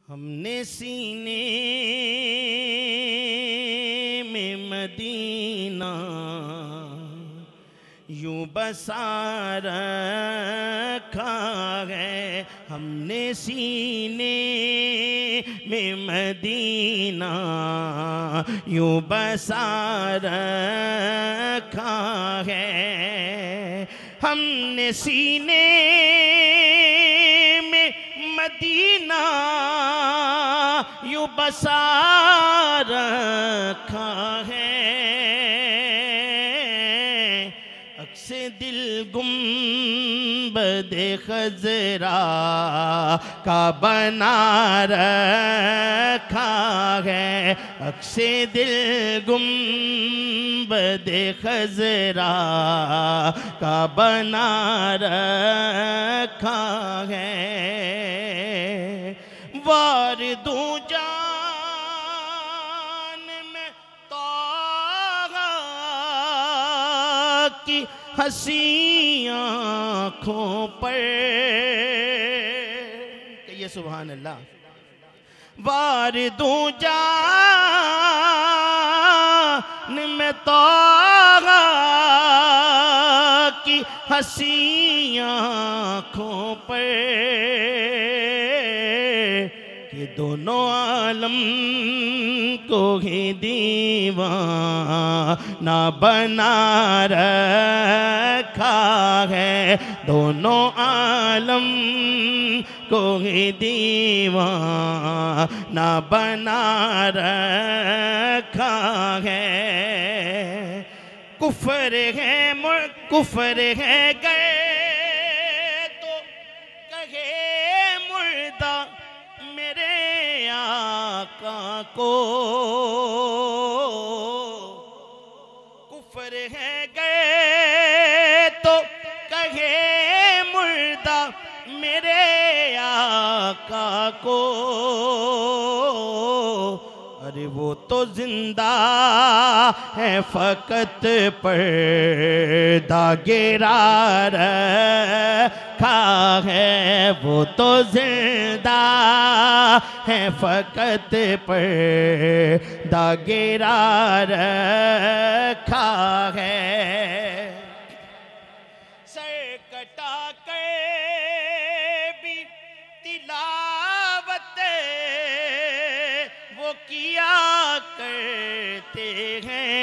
हमने सीने में मदीना यूं बसा रखा है। हमने सीने में मदीना यूं बसा रखा है। हमने सीने में मदीना यूं बसा रखा है। अक्से दिल गुंबदे खजरा का बना रखा है। अक्से दिल गुंबदे खजरा का बना रखा है। वार दूं जान में ताहा की हंसी आँखों पर। कहिए सुभान अल्लाह। वार दूं जान में ताहा की हंसी आँखों पर कि दोनों आलम को ही दीवाना बना रखा है। दोनों आलम को ही दीवाना बना रखा है। कुफर है गए तो कहे मुर्दा मेरे आका को। कुफर है गए तो कहे मुर्दा मेरे आका को। अरे वो तो जिंदा है फकत पर्दा गिरा रखा है। वो तो जिंदा है फकत पर्दा गिरा रखा है। सर कटा कर भी तिलावत वो किया करते हैं।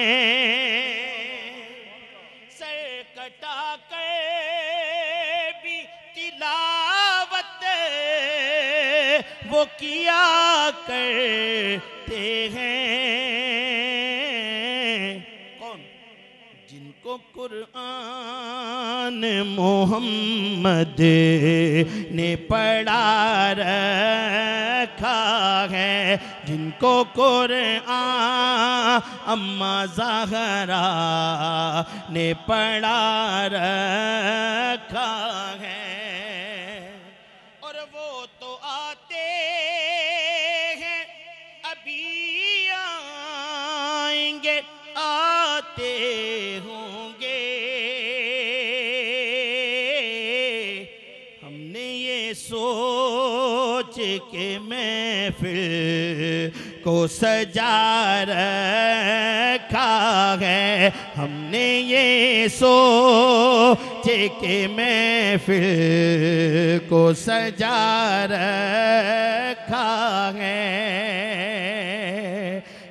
सर कटा कर भी तिलावत वो किया करते हैं। कौन? जिनको कुरान मोहम्मद ने पढ़ा रखा है। जिनको कुरान अम्मा ज़हरा ने पढ़ा रखा है। और वो तो आते हैं अभी आएंगे आते होंगे। हमने ये सोच के महफिल को सजा रखा है। हमने ये सोच के महफिल को सजा रखा है।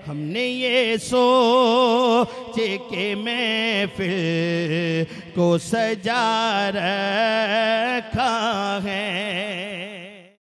हमने ये सोच के महफिल को सजा रखा है।